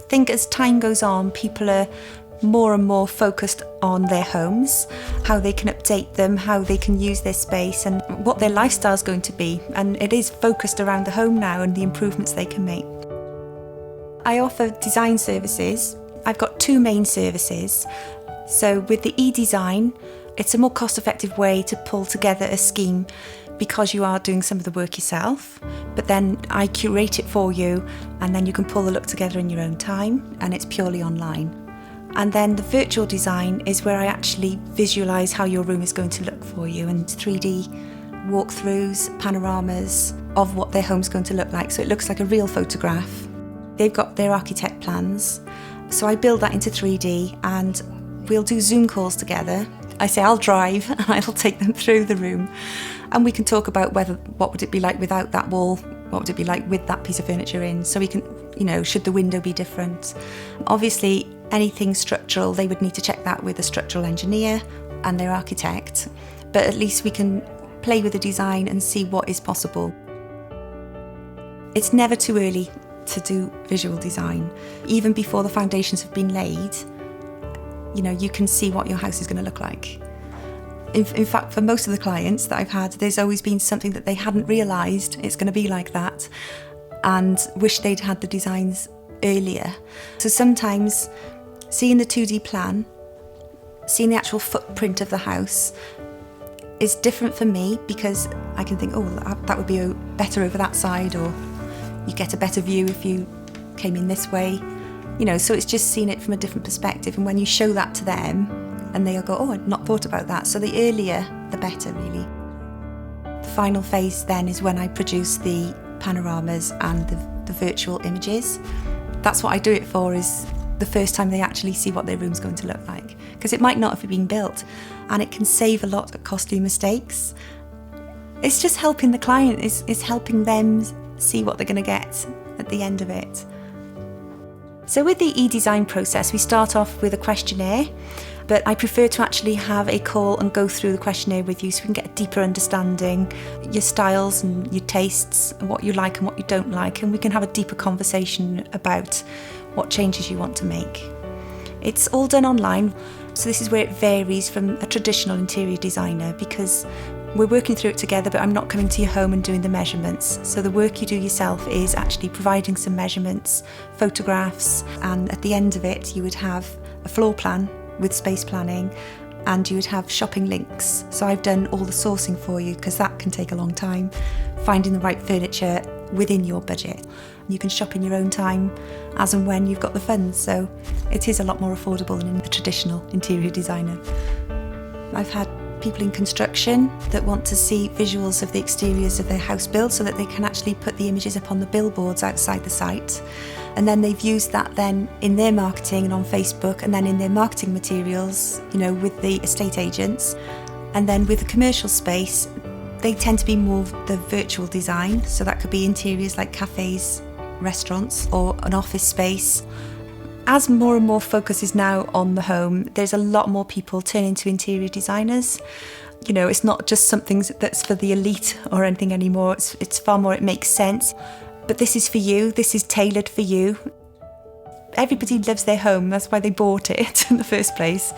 think as time goes on, people are more and more focused on their homes, how they can update them, how they can use their space and what their lifestyle is going to be. And it is focused around the home now and the improvements they can make. I offer design services. I've got two main services. So with the e-design, it's a more cost-effective way to pull together a scheme because you are doing some of the work yourself, but then I curate it for you and then you can pull the look together in your own time, and it's purely online. And then the virtual design is where I actually visualise how your room is going to look for you, and 3D walkthroughs, panoramas of what their home's going to look like, so it looks like a real photograph. They've got their architect plans, so I build that into 3D and we'll do Zoom calls together. I say I'll drive and I'll take them through the room, and we can talk about what would it be like without that wall, what would it be like with that piece of furniture in, so we can, should the window be different. Obviously anything structural, they would need to check that with a structural engineer and their architect, but at least we can play with the design and see what is possible. It's never too early to do visual design. Even before the foundations have been laid, you can see what your house is going to look like. In fact, for most of the clients that I've had, there's always been something that they hadn't realised it's going to be like that and wish they'd had the designs earlier. So sometimes seeing the 2D plan, seeing the actual footprint of the house is different for me, because I can think, oh, that would be better over that side, or you get a better view if you came in this way. So it's just seeing it from a different perspective, and when you show that to them and they'll go, oh, I'd not thought about that. So the earlier the better, really. The final phase then is when I produce the panoramas and the virtual images. That's what I do it for, is the first time they actually see what their room's going to look like, because it might not have been built, and it can save a lot of costly mistakes. It's just helping the client, is helping them see what they're going to get at the end of it. So with the e-design process, we start off with a questionnaire, but I prefer to actually have a call and go through the questionnaire with you so we can get a deeper understanding, your styles and your tastes, and what you like and what you don't like, and we can have a deeper conversation about what changes you want to make. It's all done online, so this is where it varies from a traditional interior designer, because we're working through it together, but I'm not coming to your home and doing the measurements. So the work you do yourself is actually providing some measurements, photographs, and at the end of it you would have a floor plan with space planning, and you would have shopping links. So I've done all the sourcing for you, because that can take a long time, finding the right furniture within your budget. You can shop in your own time as and when you've got the funds, so it is a lot more affordable than in a traditional interior designer. I've had people in construction that want to see visuals of the exteriors of their house build so that they can actually put the images up on the billboards outside the site, and then they've used that then in their marketing and on Facebook, and then in their marketing materials, with the estate agents. And then with the commercial space, they tend to be more the virtual design, so that could be interiors like cafes, restaurants, or an office space. As more and more focus is now on the home, there's a lot more people turning to interior designers. It's not just something that's for the elite or anything anymore. It's far more, it makes sense. But this is for you, this is tailored for you. Everybody loves their home, that's why they bought it in the first place.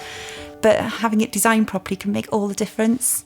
But having it designed properly can make all the difference.